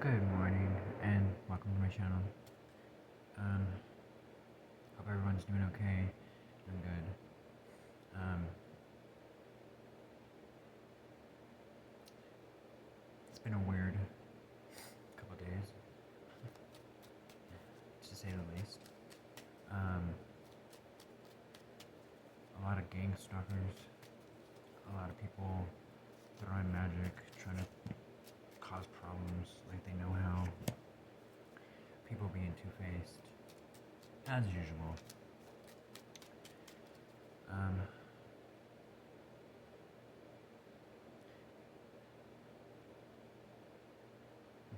Good morning and welcome to my channel. Um, Hope everyone's doing okay. I'm good. Um, it's been a weird couple days, to say the least. A lot of gang stalkers, a lot of people throwing magic, trying to cause problems like they know how. People being two-faced, as usual. I've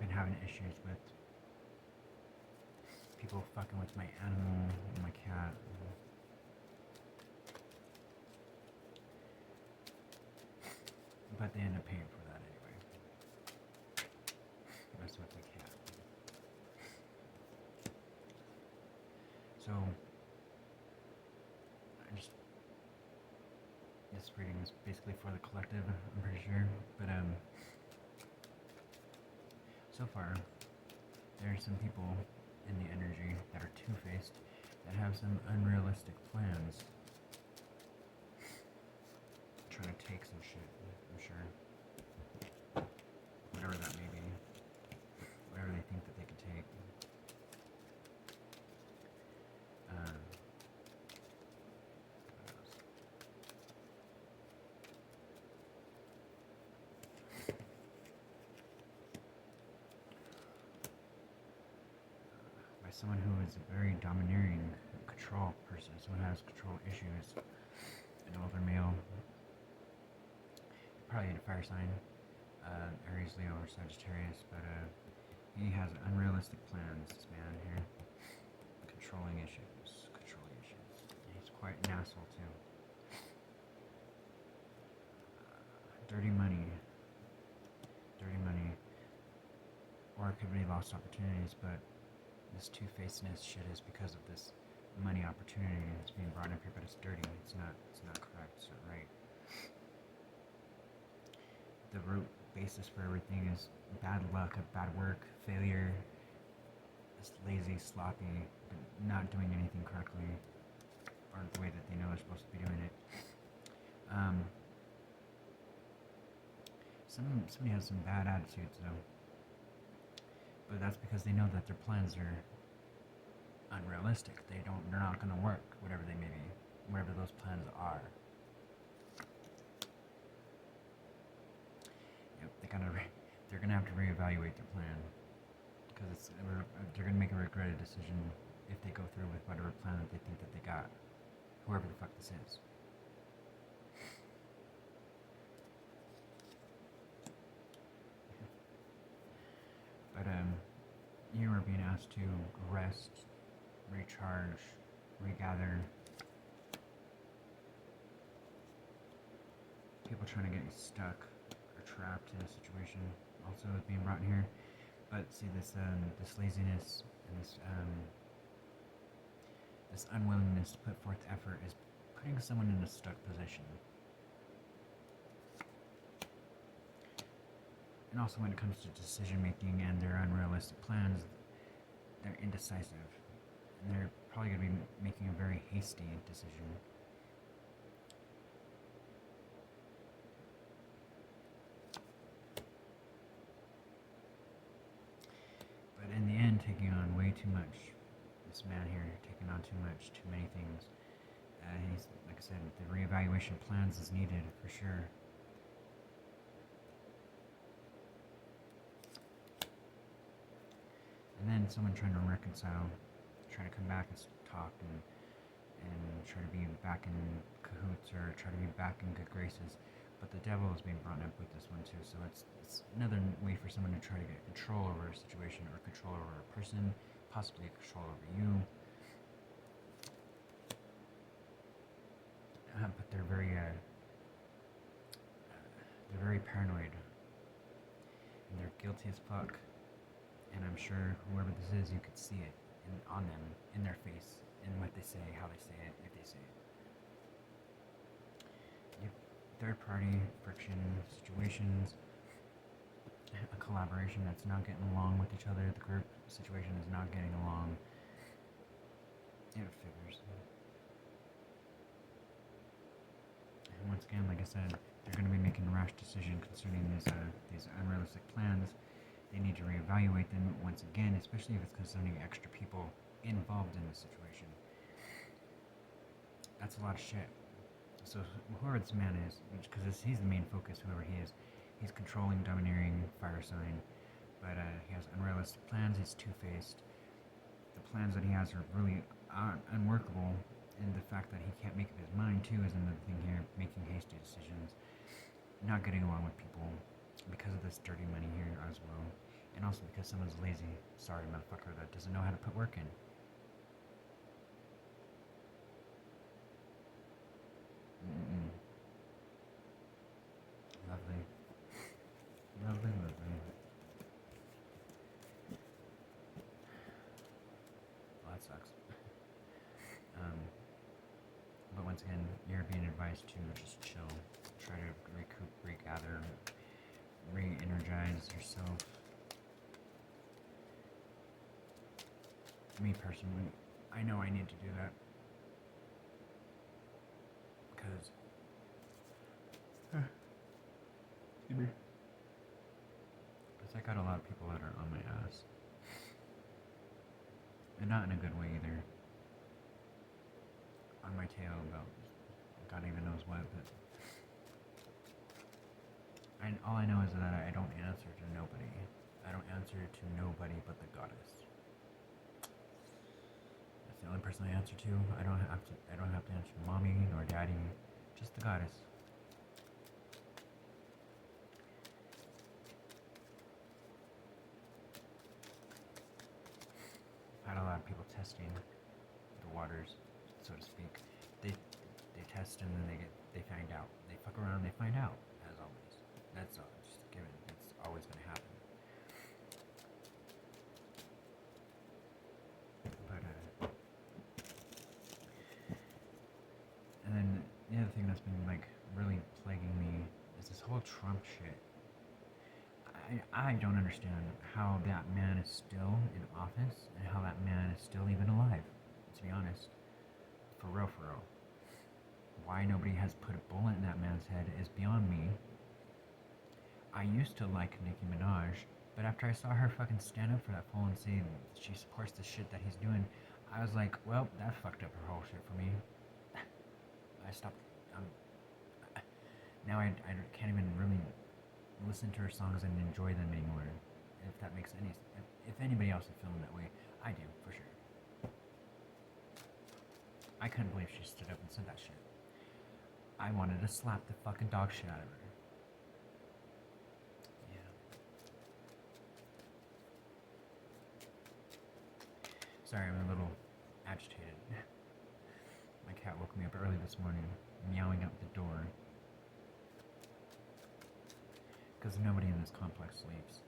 been having issues with people fucking with my animal, my cat. But they end up paying for that anyway. Messing with my cat. So, this reading is basically for the collective, I'm pretty sure. But, so far, there are some people in the energy that are two-faced, that have some unrealistic plans. Trying to take some shit, I'm sure. Whatever that may be. Whatever they think that they can take. By someone who is a very domineering control person, someone who has control issues, an older male, probably in a fire sign, Aries, Leo, or Sagittarius, but he has unrealistic plans, this man here. Controlling issues. He's quite an asshole too. Dirty money, or it could be lost opportunities, but this two-facedness shit is because of this money opportunity that's being brought up here, but it's dirty. It's not correct. It's not right. The root basis for everything is bad luck, bad work, failure. It's lazy, sloppy, not doing anything correctly, or the way that they know they're supposed to be doing it. Somebody has some bad attitudes though, but that's because they know that their plans are unrealistic. They're not going to work, whatever they may be, whatever those plans are. Yep, they're gonna have to reevaluate their plan, because they're gonna make a regretted decision if they go through with whatever plan that they think that they got, whoever the fuck this is. But you are being asked to rest, recharge, regather. People trying to get you stuck or trapped in a situation also is being brought in here. But see, this laziness and this unwillingness to put forth effort is putting someone in a stuck position. And also when it comes to decision making and their unrealistic plans, they're indecisive. And they're probably going to be making a very hasty decision. But in the end, taking on way too much. This man here taking on too much, too many things. He's, like I said, the reevaluation of plans is needed for sure. And then someone trying to reconcile, trying to come back and talk and try to be back in cahoots or try to be back in good graces. But the devil is being brought up with this one too, so it's another way for someone to try to get control over a situation or control over a person, possibly control over you. But they're very paranoid, and they're guilty as fuck. And I'm sure whoever this is, you could see it on them, in their face, in what they say, how they say it, if they say it. Third party friction situations, a collaboration that's not getting along with each other. The group situation is not getting along. It figures. And once again, like I said, they're going to be making a rash decision concerning these unrealistic plans. They need to reevaluate them once again, especially if it's concerning extra people involved in the situation. That's a lot of shit. So whoever this man is, because he's the main focus, whoever he is, he's controlling, domineering, fire sign, but he has unrealistic plans. He's two-faced. The plans that he has are really unworkable, and the fact that he can't make up his mind too is another thing here. Making hasty decisions, not getting along with people because of this dirty money here as well, and also because someone's lazy. Sorry, motherfucker, that doesn't know how to put work in. Lovely. Lovely, lovely. Well, that sucks. But once again, you're being advised to just chill. Try to recoup, regather, re-energize yourself. Me personally, I know I need to do that. Because I got a lot of people that are on my ass. And not in a good way either. On my tail about God even knows what, but all I know is that I don't answer to nobody. I don't answer to nobody but the goddess. That's the only person I answer to. I don't have to answer to mommy nor daddy, just the goddess. I had a lot of people testing the waters, so to speak. They test and then they find out. They fuck around and they find out, as always. That's just a given. It's always gonna happen. But and then the other thing that's been like really plaguing me is this whole Trump shit. I don't understand how that man is still in office and how that man is still even alive, to be honest. For real. Why nobody has put a bullet in that man's head is beyond me. I used to like Nicki Minaj, but after I saw her fucking stand up for that fool and say she supports the shit that he's doing, I was like, well, that fucked up her whole shit for me. I stopped. Now I can't even really listen to her songs and enjoy them anymore. If that makes any sense. If anybody else is feeling that way, I do, for sure. I couldn't believe she stood up and said that shit. I wanted to slap the fucking dog shit out of her. Yeah. Sorry, I'm a little agitated. My cat woke me up early this morning, meowing out the door. Because nobody in this complex sleeps.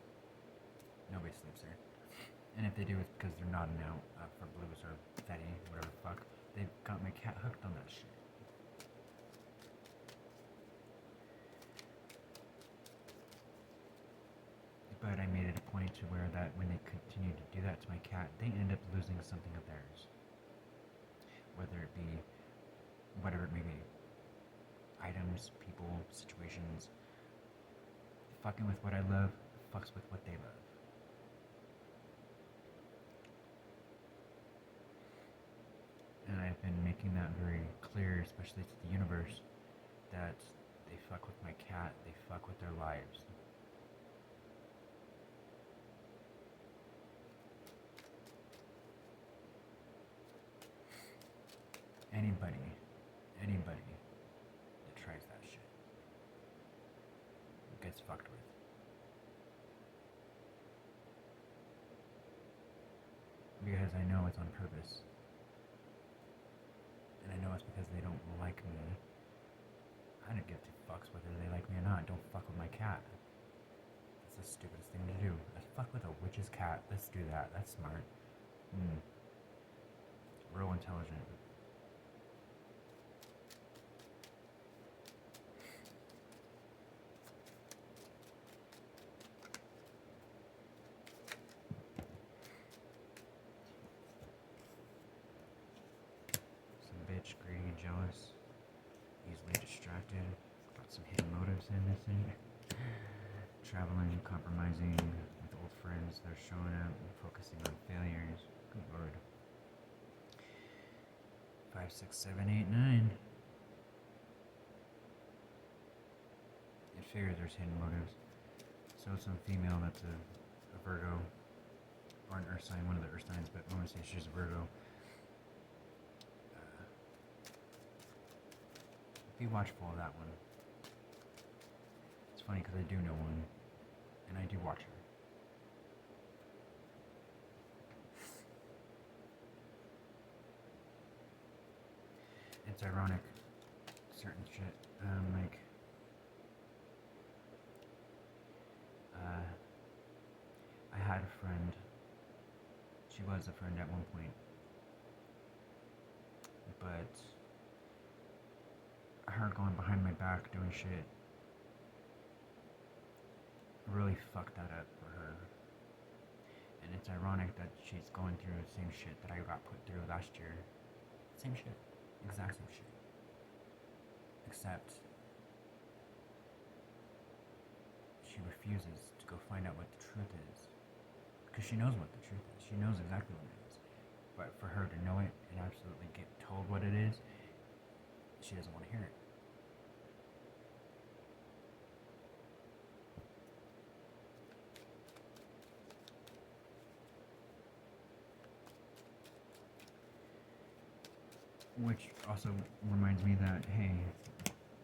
Nobody sleeps here. And if they do, it's because they're nodding out for blues or Fetty, whatever the fuck. They've got my cat hooked on that shit. But I made it a point to where that when they continue to do that to my cat, they end up losing something of theirs. Whether it be, whatever it may be. Items, people, situations. Fucking with what I love, fucks with what they love. And I've been making that very clear, especially to the universe, that they fuck with my cat, they fuck with their lives. Anybody that tries that shit gets fucked with. Because I know it's on purpose. And I know it's because they don't like me. I don't give two fucks whether they like me or not. Don't fuck with my cat. That's the stupidest thing to do. Let's fuck with a witch's cat. Let's do that. That's smart. Real intelligent. distracted, got some hidden motives in this thing. Traveling, compromising with old friends, they're showing up and focusing on failures. Good lord. 5, 6, 7, 8, 9. It figures there's hidden motives. So some female that's a Virgo, or an Earth sign, one of the Earth signs, but I want to say she's a Virgo. Be watchful of that one. It's funny because I do know one, and I do watch her. It's ironic, certain shit, I had a friend, she was a friend at one point, but her going behind my back doing shit really fucked that up for her. And it's ironic that she's going through the same shit that I got put through last year. Same shit. Exact same shit. Except she refuses to go find out what the truth is. Because she knows what the truth is. She knows exactly what it is. But for her to know it and absolutely get told what it is, she doesn't want to hear it. Which also reminds me that, hey,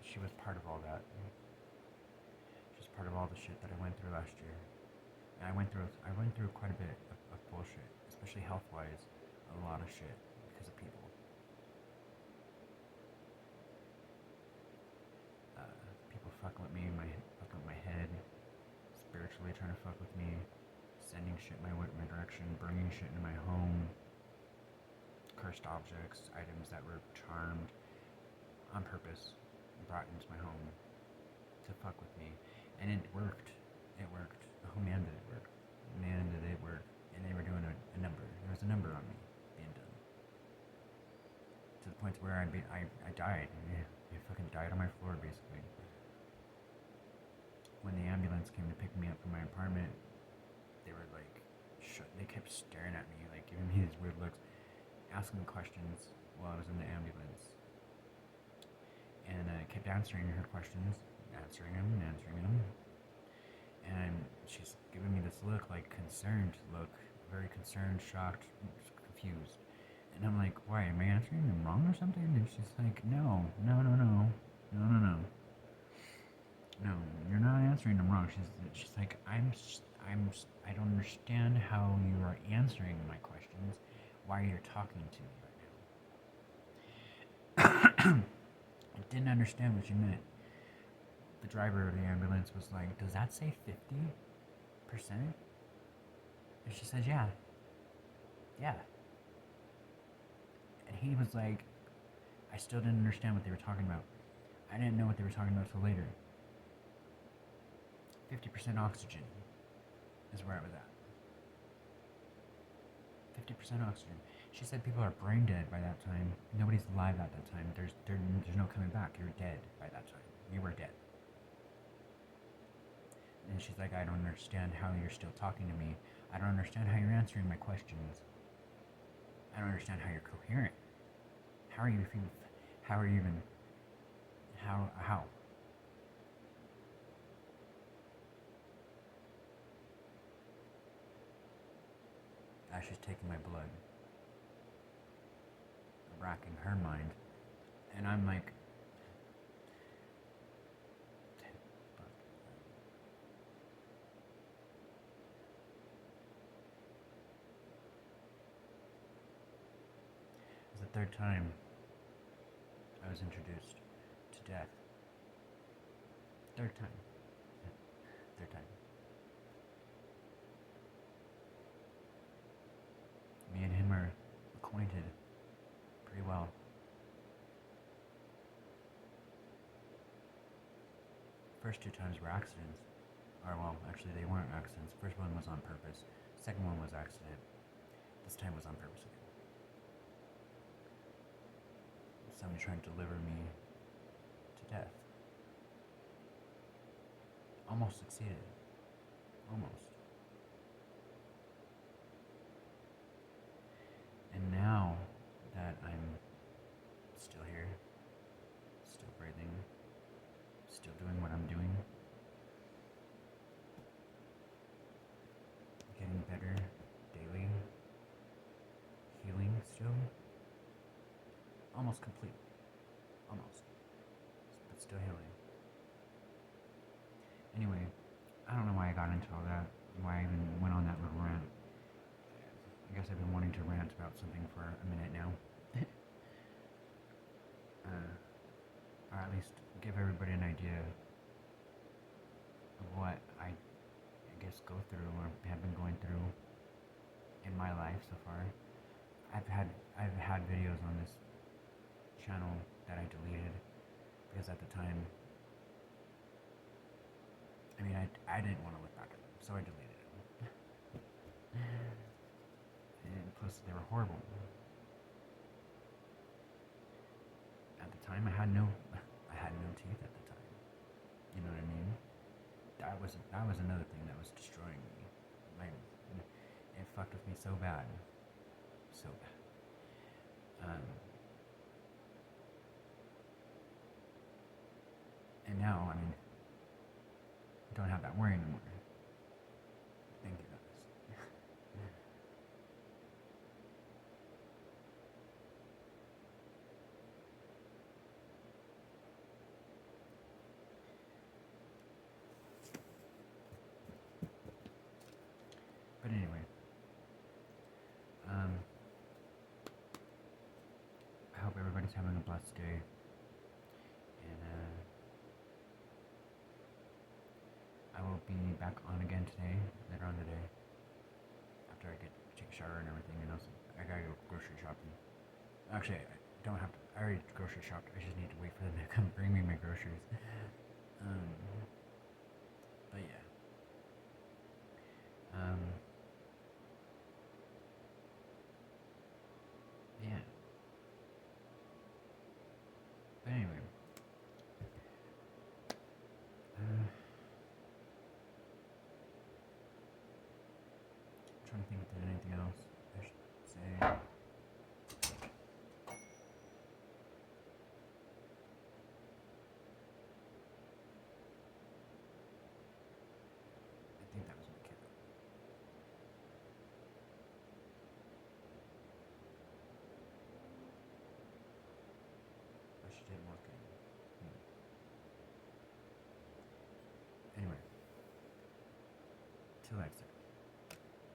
she was part of all that. She's part of all the shit that I went through last year. And I went through quite a bit of bullshit, especially health-wise, a lot of shit because of people. People fucking with me, fucking with my head, spiritually trying to fuck with me, sending shit my direction, bringing shit into my home, cursed objects, items that were charmed on purpose, brought into my home to fuck with me, and it worked. It worked. Oh man, did it work! Man, did it work! And they were doing a number. There was a number on me being done to the point where I died. I fucking died on my floor basically. When the ambulance came to pick me up from my apartment, they were like, they kept staring at me, like giving me these weird looks, asking me questions while I was in the ambulance. And I kept answering her questions, answering them. And she's giving me this look, like concerned look, very concerned, shocked, confused. And I'm like, why, am I answering them wrong or something? And she's like, no, you're not answering them wrong. She's like, I don't understand how you are answering my questions while you're talking to me right now. I didn't understand what she meant. The driver of the ambulance was like, does that say 50%? And she says, yeah. And he was like, I still didn't understand what they were talking about. I didn't know what they were talking about till later. 50% oxygen is where I was at. 50% oxygen. She said people are brain dead by that time. Nobody's alive at that time. There's no coming back. You're dead by that time. You were dead. And she's like, I don't understand how you're still talking to me. I don't understand how you're answering my questions. I don't understand how you're coherent. How are you even? As she's taking my blood, racking her mind, and I'm like, it's the third time I was introduced to death. Third time. Me and him are acquainted pretty well. First two times were accidents. Or, well, actually they weren't accidents. First one was on purpose. Second one was accident. This time was on purpose again. Somebody trying to deliver me to death. almost succeeded. Almost. And now that I'm still here, still breathing, still doing what I'm doing, getting better daily, healing still, almost complete, almost, but still healing. Anyway, I don't know why I got into all that, why I even went on that little rant. I guess I've been wanting to rant about something for a minute now. Or at least give everybody an idea of what I guess go through or have been going through in my life so far. I've had videos on this channel that I deleted because at the time, I mean, I didn't want to look back at them, so I deleted them. And plus, they were horrible. At the time, I had no teeth at the time. You know what I mean? That was another thing that was destroying me. It fucked with me so bad, so bad. And now, I mean, I don't have that worry anymore. Thank you, guys. But anyway, I hope everybody's having a blessed day. And I will be back on again today, later on today, after I take a shower and everything. And also, I gotta go grocery shopping. Actually, I don't have to. I already grocery shopped. I just need to wait for them to come bring me my groceries. But yeah. Yeah. But anyway. Trying to think if there's anything else I should say. I think that was my cat. But she didn't work in. Anyway. Till next time.